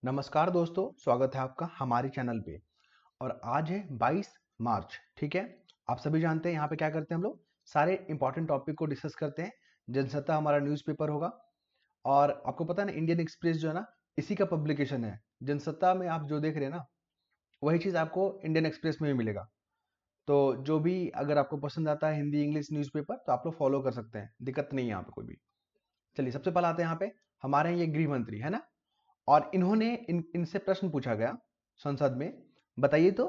नमस्कार दोस्तों, स्वागत है आपका हमारे चैनल पे। और आज है 22 मार्च। ठीक है, आप सभी जानते हैं यहाँ पे क्या करते हैं हम लोग सारे इंपॉर्टेंट टॉपिक को डिस्कस करते हैं। जनसत्ता हमारा न्यूज़पेपर होगा और आपको पता है ना, इंडियन एक्सप्रेस जो है ना, इसी का पब्लिकेशन है। जनसत्ता में आप जो देख रहे हैं ना, वही चीज़ आपको इंडियन एक्सप्रेस में भी मिलेगा। तो जो भी अगर आपको पसंद आता है हिंदी इंग्लिश न्यूज़पेपर, तो आप लोग फॉलो कर सकते हैं, दिक्कत नहीं है यहाँ पे कोई भी। चलिए सबसे पहले आते हैं यहाँ पे, हमारे ये गृह मंत्री है ना, और इन्होंने इनसे प्रश्न पूछा गया संसद में। बताइए तो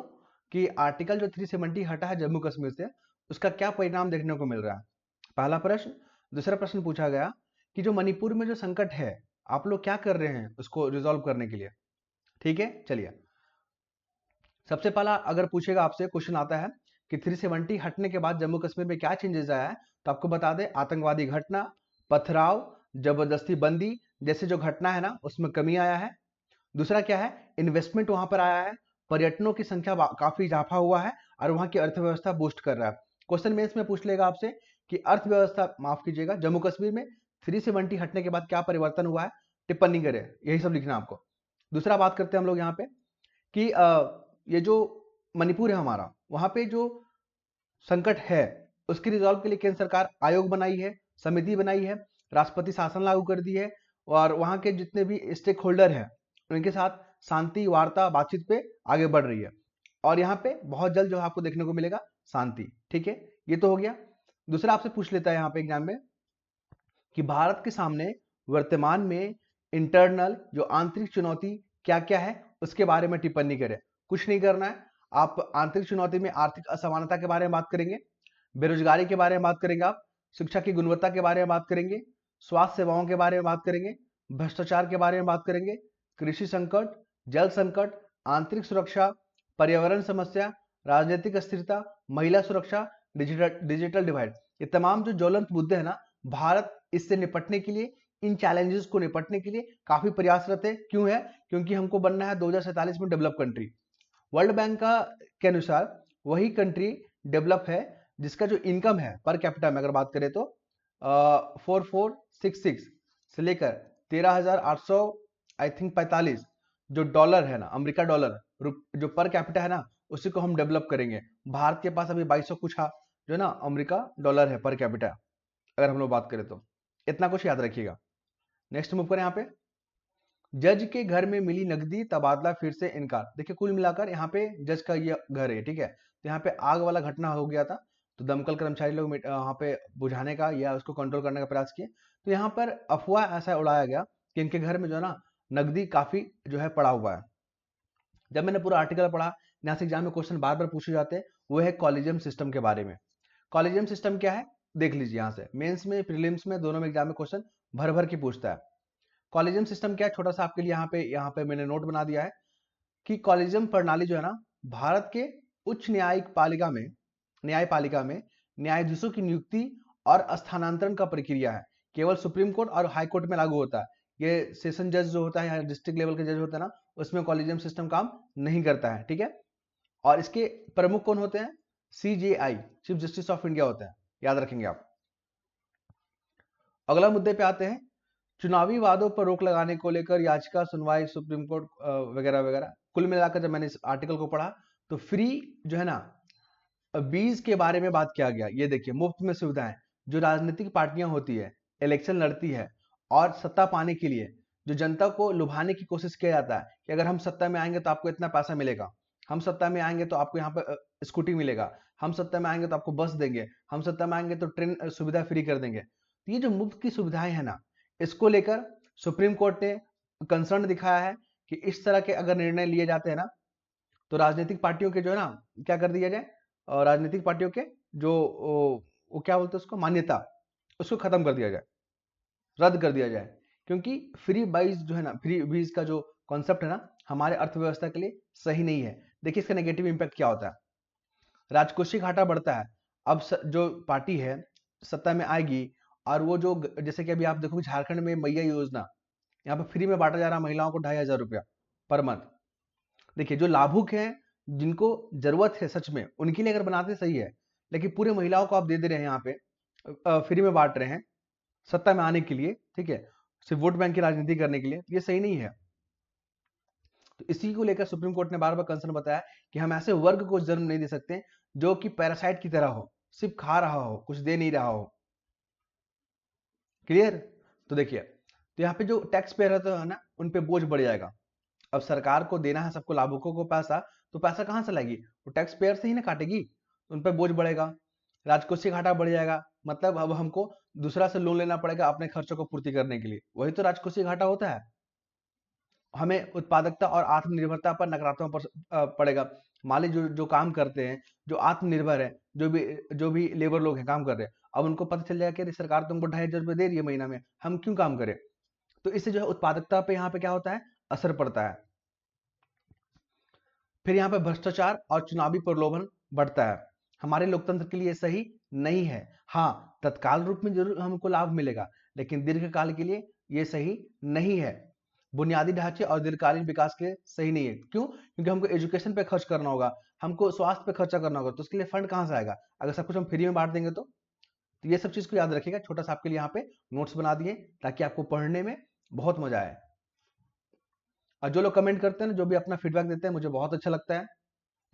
कि आर्टिकल जो 370 हटा है जम्मू कश्मीर से, उसका क्या परिणाम देखने को मिल रहा है। पहला प्रश्न। दूसरा प्रश्न पूछा गया कि जो मणिपुर में जो संकट है, आप लोग क्या कर रहे हैं उसको रिजॉल्व करने के लिए। ठीक है, चलिए सबसे पहला अगर पूछेगा आपसे क्वेश्चन आता है कि 370 हटने के बाद जम्मू कश्मीर में क्या चेंजेस आया है, तो आपको बता दें आतंकवादी घटना, पथराव, जबरदस्ती बंदी जैसे जो घटना है ना, उसमें कमी आया है। दूसरा क्या है, इन्वेस्टमेंट वहां पर आया है, पर्यटनों की संख्या काफी इजाफा हुआ है और वहां की अर्थव्यवस्था बूस्ट कर रहा है। क्वेश्चन मेंस में पूछ लेगा आपसे कि अर्थव्यवस्था, माफ कीजिएगा, जम्मू कश्मीर में 370 हटने के बाद क्या परिवर्तन हुआ है, टिप्पणी करें, यही सब लिखना है आपको। दूसरा बात करते हैं हम लोग यहाँ पे कि ये जो मणिपुर है हमारा, वहां पे जो संकट है उसकी रिजॉल्व के लिए केंद्र सरकार आयोग बनाई है, समिति बनाई है, राष्ट्रपति शासन लागू कर दी है और वहां के जितने भी स्टेक होल्डर हैं उनके साथ शांति वार्ता बातचीत पे आगे बढ़ रही है। और यहाँ पे बहुत जल्द जो आपको देखने को मिलेगा शांति। ठीक है, ये तो हो गया। दूसरा आपसे पूछ लेता है यहाँ पे एग्जाम में कि भारत के सामने वर्तमान में इंटरनल जो आंतरिक चुनौती क्या क्या है उसके बारे में टिप्पणी करें। कुछ नहीं करना है, आप आंतरिक चुनौती में आर्थिक असमानता के बारे में बात करेंगे, बेरोजगारी के बारे में बात करेंगे, आप शिक्षा की गुणवत्ता के बारे में बात करेंगे, स्वास्थ्य सेवाओं के बारे में बात करेंगे, भ्रष्टाचार के बारे में बात करेंगे, कृषि संकट, जल संकट, आंतरिक सुरक्षा, पर्यावरण समस्या, राजनीतिक अस्थिरता, महिला सुरक्षा, डिजिटल डिवाइड। ये तमाम जो ज्वलंत मुद्दे हैं ना, भारत इससे निपटने के लिए, इन चैलेंजेस को निपटने के लिए काफी प्रयासरत है। क्यों है? क्योंकि हमको बनना है 2047 में डेवलप कंट्री। वर्ल्ड बैंक का के अनुसार वही कंट्री डेवलप है जिसका जो इनकम है पर कैपिटा में अगर बात करें तो 4466 से लेकर 13,800 आई थिंक 45 जो डॉलर है ना, अमेरिका डॉलर जो पर कैपिटा है ना, उसी को हम डेवलप करेंगे। भारत के पास अभी 2200 कुछ जो ना अमेरिका डॉलर है पर कैपिटा, अगर हम लोग बात करें तो। इतना कुछ याद रखिएगा। नेक्स्ट मूव करें यहाँ पे, जज के घर में मिली नकदी, तबादला फिर से इनकार। देखिए कुल मिलाकर यहाँ पे जज का ये घर है। ठीक है, तो यहाँ पे आग वाला घटना हो गया था, तो दमकल कर्मचारी लोग यहाँ पे बुझाने का या उसको कंट्रोल करने का प्रयास किए। तो यहाँ पर अफवाह ऐसा उड़ाया गया कि इनके घर में जो है ना नकदी काफी जो है पड़ा हुआ है। जब मैंने पूरा आर्टिकल पढ़ा, यहाँ से एग्जाम में क्वेश्चन बार बार पूछे जाते हैं, वो है कॉलेजियम सिस्टम के बारे में। कॉलेजियम सिस्टम क्या है देख लीजिए, यहाँ से मेंस में प्रीलिम्स में दोनों में एग्जाम में क्वेश्चन भर भर के पूछता है। कॉलेजियम सिस्टम क्या है, छोटा सा आपके लिए यहाँ पे मैंने नोट बना दिया है कि कॉलेजियम प्रणाली जो है ना, भारत के उच्च न्यायपालिका में न्यायाधीशों की नियुक्ति और स्थानांतरण का प्रक्रिया है। केवल सुप्रीम कोर्ट और हाई कोर्ट में लागू होता है। ये सेशन जज जो होता है या डिस्ट्रिक्ट लेवल के जज होता है ना, उसमें कॉलेजियम सिस्टम काम नहीं करता है। ठीक है, और इसके प्रमुख कौन होते हैं? CJI, chief justice of India होता है, याद रखेंगे आप। अगला मुद्दे पे आते हैं, चुनावी वादों पर रोक लगाने को लेकर याचिका सुनवाई सुप्रीम कोर्ट वगैरह वगैरह। कुल मिलाकर जब मैंने इस आर्टिकल को पढ़ा तो फ्री जो है ना बीज के बारे में बात किया गया। ये देखिए, मुफ्त में सुविधाएं, जो राजनीतिक पार्टियां होती है, इलेक्शन लड़ती है और सत्ता पाने के लिए जो जनता को लुभाने की कोशिश किया जाता है कि अगर हम सत्ता में आएंगे तो आपको इतना पैसा मिलेगा, हम सत्ता में आएंगे तो आपको यहाँ पे स्कूटी मिलेगा, हम सत्ता में आएंगे तो आपको बस देंगे, हम सत्ता में आएंगे तो ट्रेन सुविधा फ्री कर देंगे। तो ये जो मुफ्त की सुविधाएं है ना, इसको लेकर सुप्रीम कोर्ट ने कंसर्न दिखाया है कि इस तरह के अगर निर्णय लिए जाते हैं ना, तो राजनीतिक पार्टियों के जो है ना क्या कर दिया जाए, और राजनीतिक पार्टियों के जो वो क्या बोलते हैं उसको, मान्यता, उसको खत्म कर दिया जाए, रद्द कर दिया जाए। क्योंकि फ्री बाइज जो है ना, फ्री बीज का जो कॉन्सेप्ट है ना, हमारे अर्थव्यवस्था के लिए सही नहीं है। देखिए इसका नेगेटिव इंपैक्ट क्या होता है, राजकोषीय घाटा बढ़ता है। अब जो पार्टी है सत्ता में आएगी और वो जो जैसे कि अभी आप देखोगे झारखंड में मैया योजना, यहाँ पे फ्री में बांटा जा रहा है महिलाओं को 2,500 रुपया पर मंथ। देखिए जो लाभुक हैं, जिनको जरूरत है सच में, उनके लिए अगर बनाते सही है, लेकिन पूरे महिलाओं को आप दे दे रहे हैं यहाँ पे, फ्री में बांट रहे हैं सत्ता में आने के लिए। ठीक है, सिर्फ वोट बैंक की राजनीति करने के लिए, ये सही नहीं है। तो इसी को लेकर सुप्रीम कोर्ट ने बार बार कंसर्न बताया कि हम ऐसे वर्ग को जन्म नहीं दे सकते जो कि पैरासाइट की तरह हो, सिर्फ खा रहा हो, कुछ दे नहीं रहा हो। क्लियर? तो देखिए, तो यहाँ पे जो टैक्स पेयर है ना, उन पे बोझ बढ़ जाएगा। अब सरकार को देना है सबको, लाभुकों को पैसा, तो पैसा कहाँ से लाएगी? वो टैक्स पेयर से ही ना काटेगी। उन पे बोझ बढ़ेगा, राजकोषीय घाटा बढ़ जाएगा। मतलब अब हमको दूसरा से लोन लेना पड़ेगा अपने खर्चों को पूर्ति करने के लिए, वही तो राजकोषीय घाटा होता है। हमें उत्पादकता और आत्मनिर्भरता पर नकारात्मक पड़ेगा। मान लीजिए जो काम करते हैं, जो आत्मनिर्भर है, जो भी लेबर लोग हैं काम कर रहे हैं, अब उनको पता चल जाएगा कि अरे सरकार तुमको 2,500 रुपये दे रही है महीना में, हम क्यों काम करें? तो इससे जो है उत्पादकता पे यहाँ पे क्या होता है, असर पड़ता है। फिर यहाँ पे भ्रष्टाचार और चुनावी प्रलोभन बढ़ता है। हमारे लोकतंत्र के लिए सही नहीं है। हाँ, तत्काल रूप में जरूर हमको लाभ मिलेगा, लेकिन दीर्घकाल के लिए ये सही नहीं है। बुनियादी ढांचे और दीर्घकालीन विकास के लिए सही नहीं है। क्यों? क्योंकि हमको एजुकेशन पे खर्च करना होगा, हमको स्वास्थ्य पे खर्चा करना होगा, तो उसके लिए फंड कहाँ से आएगा अगर सब कुछ हम फ्री में बांट देंगे तो ये सब चीज को याद रखिएगा। छोटा सा आपके लिए यहाँ पे नोट्स बना दिए ताकि आपको पढ़ने में बहुत मजा आए। और जो लोग कमेंट करते हैं ना, जो भी अपना फीडबैक देते हैं, मुझे बहुत अच्छा लगता है।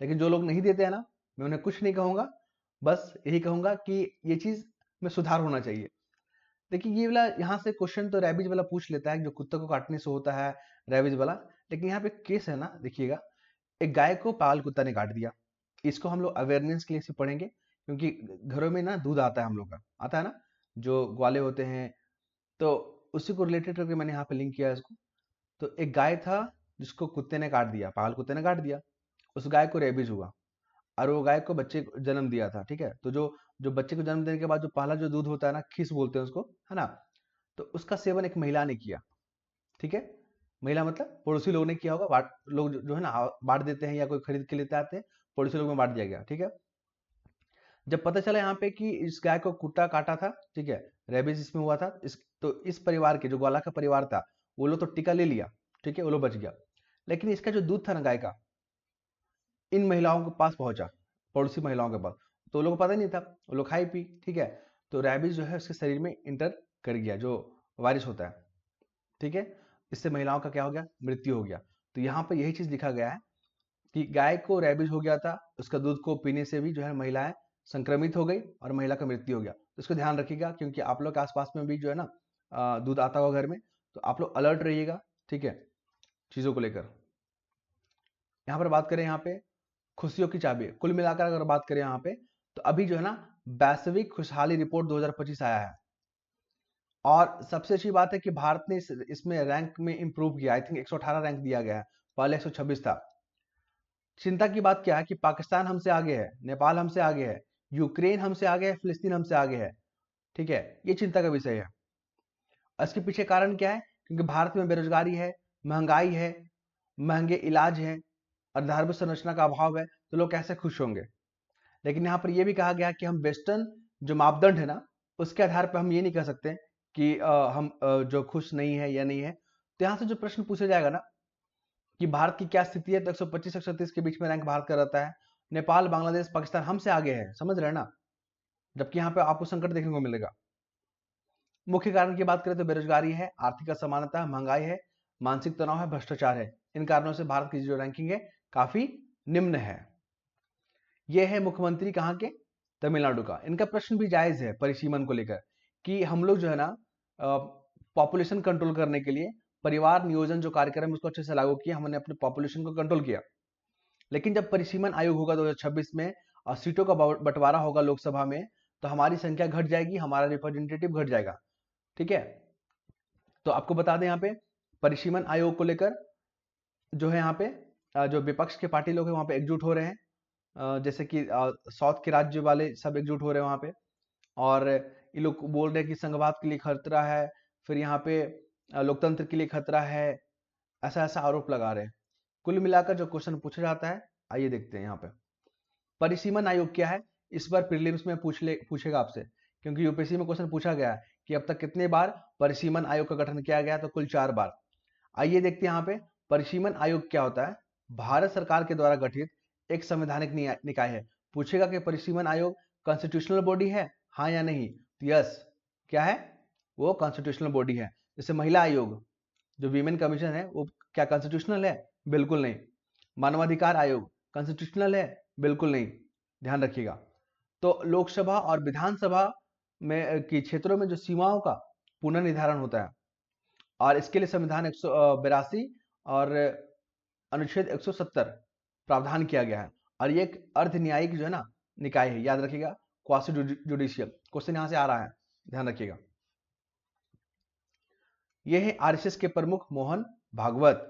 लेकिन जो लोग नहीं देते हैं ना, मैं उन्हें कुछ नहीं कहूंगा, बस यही कहूंगा कि ये चीज में सुधार होना चाहिए। देखिए ये वाला यहाँ से क्वेश्चन तो रैबिज वाला पूछ लेता है, जो कुत्ते को काटने से होता है, रैबिज वाला। लेकिन यहाँ पे केस है ना, देखिएगा, एक गाय को पागल कुत्ता ने काट दिया। इसको हम लोग अवेयरनेस के लिए इसे पढ़ेंगे, क्योंकि घरों में ना दूध आता है, हम लोग का आता है ना, जो ग्वाले होते हैं, तो उसी को रिलेटेड करके मैंने यहाँ पे लिंक किया है इसको। तो एक गाय था जिसको कुत्ते ने काट दिया, पागल कुत्ते ने काट दिया। उस गाय को रेबीज हुआ और वो गाय को बच्चे को जन्म दिया था। ठीक है, तो जो जो बच्चे को जन्म देने के बाद जो पहला जो दूध होता है ना, खीस बोलते हैं उसको, है ना, तो उसका सेवन एक महिला ने किया। ठीक है, महिला मतलब पड़ोसी लोगों ने किया होगा, बांट लोग जो है ना बांट देते हैं, या कोई खरीद के लेते आते हैं, पड़ोसी लोग में बांट दिया गया। ठीक है, जब पता चला यहाँ पे कि इस गाय को कुत्ता काटा था, ठीक है, रेबीज इसमें हुआ था, इस परिवार के जो ग्वाला का परिवार था, वो लोग तो टीका ले लिया, ठीक है, वो लोग बच गया। लेकिन इसका जो दूध था ना गाय का, इन महिलाओं के पास पहुंचा, पड़ोसी महिलाओं के पास, तो वो लोग को पता ही नहीं था, वो लोग खाई पी। ठीक है, तो रैबिज जो है उसके शरीर में इंटर कर गया, जो वायरस होता है। ठीक है, इससे महिलाओं का क्या हो गया, मृत्यु हो गया। तो यहाँ पर यही चीज लिखा गया है कि गाय को रैबिज हो गया था, उसका दूध को पीने से भी जो है महिलाएं संक्रमित हो गई और महिला का मृत्यु हो गया। तो इसको ध्यान रखिएगा, क्योंकि आप लोग के आसपास में भी जो है ना दूध आता होगा घर में, तो आप लोग अलर्ट रहिएगा। ठीक है, चीजों को लेकर। यहाँ पर बात करें, यहाँ पे खुशियों की चाबी, कुल मिलाकर अगर बात करें यहाँ पे, तो अभी जो है ना वैश्विक खुशहाली रिपोर्ट 2025 आया है। और सबसे अच्छी बात है कि भारत ने इसमें रैंक में इंप्रूव किया। आई थिंक 118 रैंक दिया गया है, पहले 126 था। चिंता की बात क्या है कि पाकिस्तान हमसे आगे है, नेपाल हमसे आगे है, यूक्रेन हमसे आगे है, फिलिस्तीन हमसे आगे है। ठीक है, ये चिंता का विषय है। इसके पीछे कारण क्या है? क्योंकि भारत में बेरोजगारी है, महंगाई है, महंगे इलाज है, आधारभूत संरचना का अभाव है, तो लोग कैसे खुश होंगे? लेकिन यहाँ पर यह भी कहा गया कि हम वेस्टर्न जो मापदंड है ना, उसके आधार पर हम ये नहीं कह सकते कि हम जो खुश नहीं है या नहीं है। तो यहाँ से जो प्रश्न पूछा जाएगा ना कि भारत की क्या स्थिति है, तो 125 130 के बीच में रैंक भारत का रहता है। नेपाल, बांग्लादेश, पाकिस्तान हमसे आगे है, समझ रहे हैं ना, जबकि यहाँ पे आपको संकट देखने को मिलेगा। मुख्य कारण की बात करें तो बेरोजगारी है, आर्थिक असमानता, महंगाई है, मानसिक तनाव है, भ्रष्टाचार है। इन कारणों से भारत की जो रैंकिंग है काफी निम्न है। यह है मुख्यमंत्री कहाँ के, तमिलनाडु का। इनका प्रश्न भी जायज है परिसीमन को लेकर, कि हम लोग जो है ना पॉपुलेशन कंट्रोल करने के लिए परिवार नियोजन जो कार्यक्रम है उसको अच्छे से लागू किया, हमने अपने पॉपुलेशन को कंट्रोल किया। लेकिन जब परिसीमन आयोग होगा 2026 में और सीटों का बंटवारा होगा लोकसभा में, तो हमारी संख्या घट जाएगी, हमारा रिप्रेजेंटेटिव घट जाएगा। ठीक है, तो आपको बता दें यहाँ पे परिसीमन आयोग को लेकर जो है यहाँ पे जो विपक्ष के पार्टी लोग हैं वहां पे एकजुट हो रहे हैं। जैसे कि साउथ के राज्य वाले सब एकजुट हो रहे हैं वहां पे, और ये लोग बोल रहे हैं कि संघवाद के लिए खतरा है, फिर यहाँ पे लोकतंत्र के लिए खतरा है, ऐसा ऐसा आरोप लगा रहे हैं। कुल मिलाकर जो क्वेश्चन पूछा जाता है, आइए देखते हैं यहाँ पे। परिसीमन आयोग क्या है, इस बार प्रीलिम्स में पूछेगा आपसे, क्योंकि यूपीएससी में क्वेश्चन पूछा गया है कि अब तक कितने बार परिसीमन आयोग का गठन किया गया, तो कुल 4 बार। आइए देखते हैं यहाँ पे परिसीमन आयोग क्या होता है। भारत सरकार के द्वारा गठित एक संवैधानिक निकाय है। पूछेगा कि परिसीमन आयोग कॉन्स्टिट्यूशनल बॉडी है, हाँ या नहीं, तो यस, क्या है वो, कॉन्स्टिट्यूशनल बॉडी है। जैसे महिला आयोग, जो वीमेन कमीशन है वो क्या कॉन्स्टिट्यूशनल है? बिल्कुल नहीं। मानवाधिकार आयोग कॉन्स्टिट्यूशनल है? बिल्कुल नहीं, ध्यान रखिएगा। तो लोकसभा और विधानसभा में की क्षेत्रों में जो सीमाओं का पुनर्निर्धारण होता है, और इसके लिए संविधान 182 और अनुच्छेद 170 प्रावधान किया गया है। और ये एक अर्ध न्यायिक जो है ना निकाय है, याद रखिएगा, क्वासी जुडिशियल। क्वेश्चन यहां से आ रहा है, ध्यान रखिएगा। ये है आरएसएस के प्रमुख मोहन भागवत।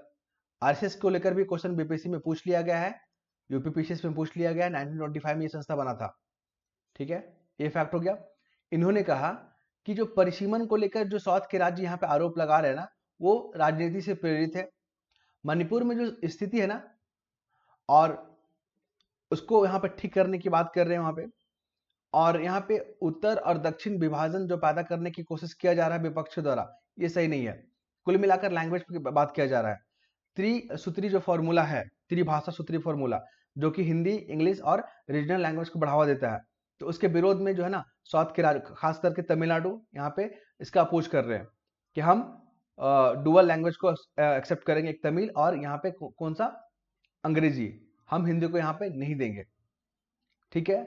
आरएसएस को लेकर भी क्वेश्चन बीपीएससी में पूछ लिया गया है, यूपीपीसीएस में पूछ लिया गया है। 1925 में ये संस्था बना था, ठीक है, ये फैक्ट हो गया। इन्होंने कहा कि जो परिसीमन को लेकर जो साउथ के राज्य यहाँ पे आरोप लगा रहे हैं ना, वो राजनीति से प्रेरित है। मणिपुर में जो स्थिति है ना, और उसको यहाँ पे ठीक करने की बात कर रहे हैं वहां पे, और यहाँ पे उत्तर और दक्षिण विभाजन जो पैदा करने की कोशिश किया जा रहा है विपक्ष द्वारा, ये सही नहीं है। कुल मिलाकर लैंग्वेज की बात किया जा रहा है। त्रिसूत्री जो फॉर्मूला है, त्रिभाषा सूत्री फॉर्मूला, जो कि हिंदी, इंग्लिश और रीजनल लैंग्वेज को बढ़ावा देता है, तो उसके विरोध में जो है ना साउथ के राज्य, खास करके तमिलनाडु, यहाँ पे इसका अपोज कर रहे हैं कि हम डुअल लैंग्वेज को एक्सेप्ट करेंगे, एक तमिल और यहाँ पे कौन सा, अंग्रेजी। हम हिंदी को यहाँ पे नहीं देंगे, ठीक है।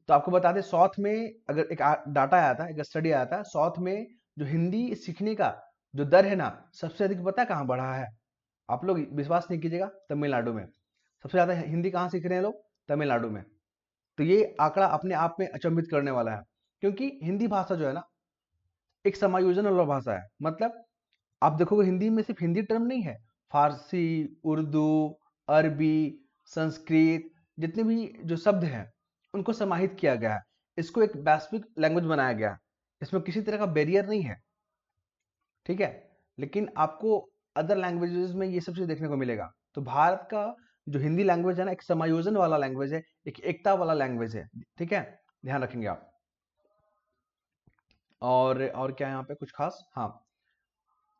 तो आपको बता दें, साउथ में अगर एक डाटा आया था, एक स्टडी आया था, साउथ में जो हिंदी सीखने का जो दर है ना, सबसे अधिक पता है कहाँ बढ़ा है? आप लोग विश्वास नहीं कीजिएगा, तमिलनाडु में सबसे ज्यादा हिंदी कहाँ सीख रहे हैं लोग? तमिलनाडु में। तो ये आंकड़ा अपने आप में अचंभित करने वाला है, क्योंकि हिंदी भाषा जो है ना एक समायोजन वाला भाषा है। मतलब आप देखोगे हिंदी में सिर्फ हिंदी टर्म नहीं है, फारसी, उर्दू, अरबी, संस्कृत, जितने भी जो शब्द हैं उनको समाहित किया गया है। इसको एक वैश्विक लैंग्वेज बनाया गया है, इसमें किसी तरह का बैरियर नहीं है, ठीक है। लेकिन आपको अदर लैंग्वेजेस में ये सब चीज देखने को मिलेगा। तो भारत का जो हिंदी लैंग्वेज है ना, एक समायोजन वाला लैंग्वेज है, एक एकता वाला लैंग्वेज है, ठीक है, ध्यान रखेंगे आप। और क्या है यहाँ पे कुछ खास? हाँ,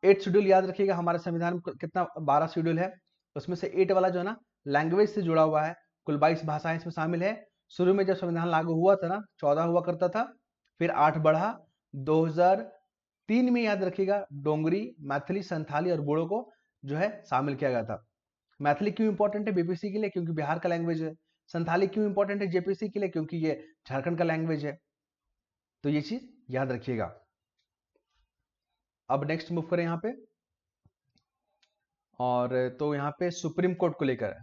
8 शेड्यूल याद रखिएगा। हमारे संविधान में कितना, 12 शेड्यूल है, उसमें से 8 वाला जो है ना लैंग्वेज से जुड़ा हुआ है। कुल 22 भाषाएं इसमें शामिल है। शुरू में जब संविधान लागू हुआ था ना, 14 हुआ करता था, फिर 8 बढ़ा। 2003 में याद रखिएगा डोंगरी, मैथिली, संथाली और बोडो को जो है शामिल किया गया था। मैथिली क्यों इंपॉर्टेंट है बीपीएससी के लिए? क्योंकि बिहार का लैंग्वेज है। संथाली क्यों इंपॉर्टेंट है जेपीएससी के लिए? क्योंकि ये झारखंड का लैंग्वेज है। तो ये चीज याद रखिएगा। अब नेक्स्ट मूव करें यहाँ पे, और तो यहाँ पे सुप्रीम कोर्ट को लेकर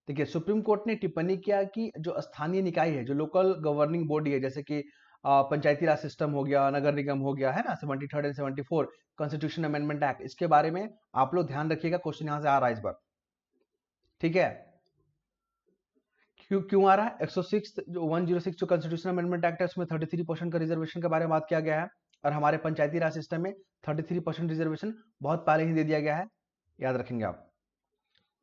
देखिए, सुप्रीम कोर्ट ने टिप्पणी किया कि जो स्थानीय निकाय है, जो लोकल गवर्निंग बॉडी है, जैसे कि पंचायती राज सिस्टम हो गया, नगर निगम हो गया, है ना, 73 एंड 74 कॉन्स्टिट्यूशन अमेंडमेंट एक्ट, इसके बारे में आप लोग ध्यान रखिएगा, क्वेश्चन यहां से आ रहा है इस बार, ठीक है। क्यों क्यों आ रहा है? 106 जो 106 जो कॉन्स्टिट्यूशन अमेंडमेंट एक्ट है, उसमें 33% का रिजर्वेशन के बारे में बात किया गया है, और हमारे पंचायती राज सिस्टम में 33% रिजर्वेशन बहुत पहले ही दे दिया गया है, याद रखेंगे आप।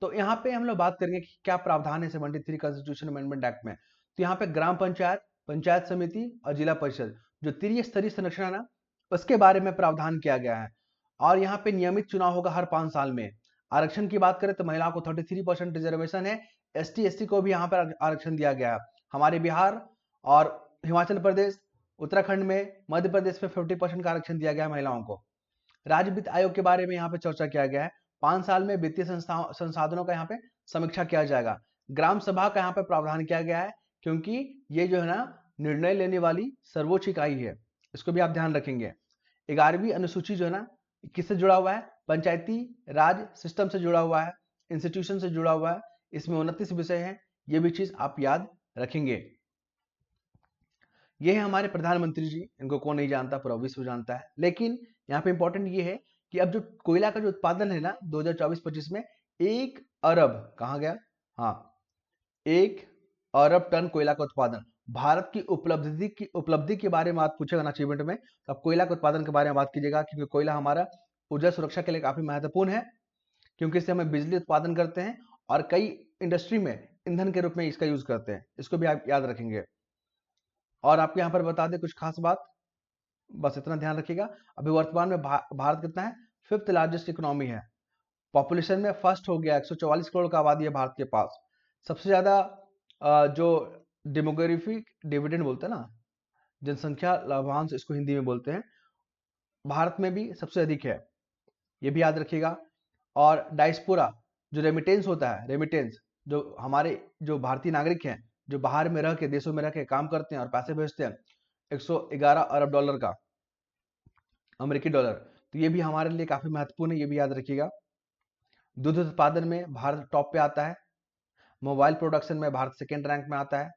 तो यहाँ पे हम लोग बात करेंगे कि क्या प्रावधान है 73 कॉन्स्टिट्यूशन अमेंडमेंट एक्ट में। तो यहाँ पे ग्राम पंचायत, पंचायत समिति और जिला परिषद, जो त्रिस्तरीय संरचना है ना, उसके बारे में प्रावधान किया गया है। और यहाँ पे नियमित चुनाव होगा हर 5 साल में। आरक्षण की बात करें तो महिलाओं को 33% रिजर्वेशन है। एसटी एससी को भी यहाँ पर आरक्षण दिया गया है। हमारे बिहार और हिमाचल प्रदेश, उत्तराखंड में, मध्य प्रदेश में 50% का आरक्षण दिया गया है महिलाओं को। राज्य वित्त आयोग के बारे में यहाँ पे चर्चा किया गया है। 5 साल में वित्तीय संसाधनों का यहाँ पे समीक्षा किया जाएगा। ग्राम सभा का यहाँ पे प्रावधान किया गया है, क्योंकि ये जो है ना निर्णय लेने वाली सर्वोच्च इकाई है, इसको भी आप ध्यान रखेंगे। 11वीं अनुसूची जो है ना किससे जुड़ा हुआ है? पंचायती राज सिस्टम से जुड़ा हुआ है, इंस्टीट्यूशन से जुड़ा हुआ है। इसमें 29 विषय हैं, ये भी चीज आप याद रखेंगे। ये है हमारे प्रधानमंत्री जी, इनको कौन नहीं जानता, पूरा विश्व जानता है। लेकिन यहाँ पे इंपॉर्टेंट ये है कि अब जो कोयला का जो उत्पादन है ना 2024-25 में 1 अरब, कहा गया, हाँ, 1 अरब टन कोयला का उत्पादन। भारत की उपलब्धि के बारे में आप पूछेगा ना अचीवमेंट में, तो आप कोयला के उत्पादन के बारे में बात कीजिएगा, क्योंकि कोयला हमारा ऊर्जा सुरक्षा के लिए काफी महत्वपूर्ण है, क्योंकि इससे हमें बिजली उत्पादन करते हैं और कई इंडस्ट्री में ईंधन के रूप में इसका यूज करते हैं। इसको भी आप याद रखेंगे। और आपको यहाँ पर बता दें कुछ खास बात, बस इतना ध्यान रखिएगा। अभी वर्तमान में भारत कितना है? 5th लार्जेस्ट इकोनॉमी है। पॉपुलेशन में फर्स्ट हो गया, 144 करोड़ का आबादी है भारत के पास। सबसे ज्यादा जो डेमोग्राफिक डिविडेंड बोलते हैं ना, जनसंख्या लाभांश इसको हिंदी में बोलते हैं, भारत में भी सबसे अधिक है, ये भी याद रखिएगा। और डायस्पोरा जो रेमिटेंस होता है, रेमिटेंस जो हमारे जो भारतीय नागरिक हैं जो बाहर में रह के, देशों में रह के काम करते हैं और पैसे भेजते हैं, 111 अरब डॉलर का, अमेरिकी डॉलर। तो ये भी हमारे लिए काफी महत्वपूर्ण है, ये भी याद रखिएगा। दूध उत्पादन में भारत टॉप पे आता है। मोबाइल प्रोडक्शन में भारत सेकेंड रैंक में आता है।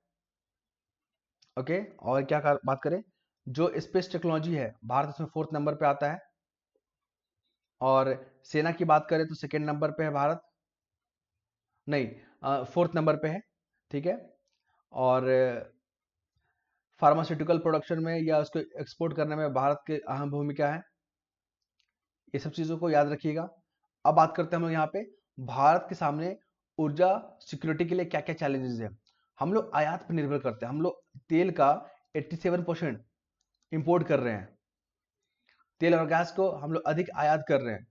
ओके, और क्या बात करें, जो स्पेस टेक्नोलॉजी है भारत इसमें 4th नंबर पे आता है। और सेना की बात करें तो सेकेंड नंबर पे है भारत, नहीं 4th नंबर पे है, ठीक है। और फार्मास्यूटिकल प्रोडक्शन में या उसको एक्सपोर्ट करने में भारत की अहम भूमिका है। ये सब चीजों को याद रखिएगा। अब बात करते हैं हम लोग यहाँ पे भारत के सामने ऊर्जा सिक्योरिटी के लिए क्या क्या चैलेंजेस है। हम लोग आयात पर निर्भर करते हैं, हम लोग तेल का 87% इंपोर्ट कर रहे हैं, तेल और गैस को हम लोग अधिक आयात कर रहे हैं।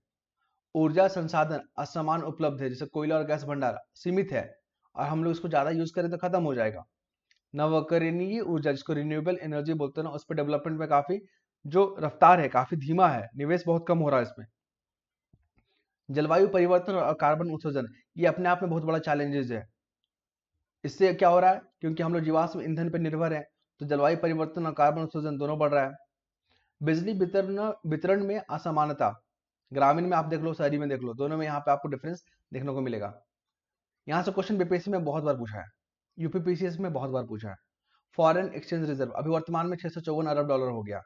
ऊर्जा संसाधन असमान उपलब्ध है, जैसे कोयला और गैस भंडार सीमित है, और हम लोग इसको ज्यादा यूज करें तो खत्म हो जाएगा। नवकरणीय ऊर्जा जिसको रिन्यूएबल एनर्जी बोलते हैं ना, उस पर डेवलपमेंट में काफी जो रफ्तार है काफी धीमा है, निवेश बहुत कम हो रहा है इसमें। जलवायु परिवर्तन और कार्बन उत्सर्जन ये अपने आप में बहुत बड़ा चैलेंजेस है। इससे क्या हो रहा है, क्योंकि हम लोग जीवाश्म ईंधन पर निर्भर है, तो जलवायु परिवर्तन और कार्बन उत्सर्जन दोनों बढ़ रहा है। बिजली वितरण में असमानता, ग्रामीण में आप देख लो, शहरी में देख लो, दोनों में यहाँ पे आपको डिफरेंस देखने को मिलेगा। यहाँ से क्वेश्चन बीपीएससी में बहुत बार पूछा है, यूपीपीसीएस में बहुत बार पूछा है। फॉरेन एक्सचेंज रिजर्व अभी वर्तमान में 654 अरब डॉलर हो गया,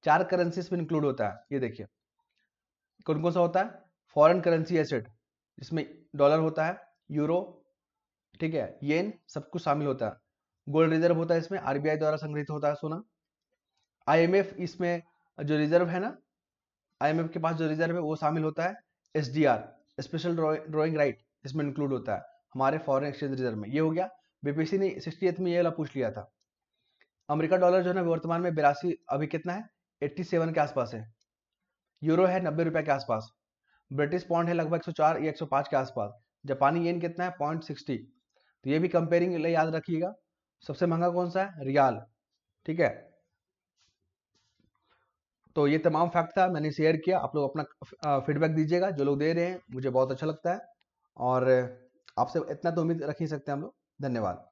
4 करेंसीज में इंक्लूड होता है। ये देखिए कौन कौन सा होता है, फॉरेन करेंसी एसेट जिसमें डॉलर होता है, यूरो, ठीक है, येन, सब कुछ शामिल होता है। गोल्ड रिजर्व होता है इसमें, आरबीआई द्वारा संग्रहित होता है सोना। आईएमएफ इसमें जो रिजर्व है ना, आईएमएफ के पास जो रिजर्व है वो शामिल होता है। एसडीआर स्पेशल ड्रॉइंग राइट इसमें इंक्लूड होता है हमारे फॉरेन एक्सचेंज रिजर्व में। ये हो गया, बीपीएससी ने 68 में ये वाला पूछ लिया था। अमेरिका डॉलर जो है ना वर्तमान में 82 अभी कितना है, 87 के आसपास है। यूरो है 90 रुपए के आसपास। ब्रिटिश पाउंड है लगभग 104 या 105 के आसपास। जापानी येन कितना है, 0.60। तो ये भी कंपेयरिंग लिए याद रखिएगा। सबसे महंगा कौन सा है, रियाल, ठीक है। तो ये तमाम फैक्ट था, मैंने शेयर किया। आप लोग अपना फीडबैक दीजिएगा, जो लोग दे रहे हैं मुझे बहुत अच्छा लगता है। और आपसे इतना तो उम्मीद रख ही सकते हैं हम लोग। धन्यवाद।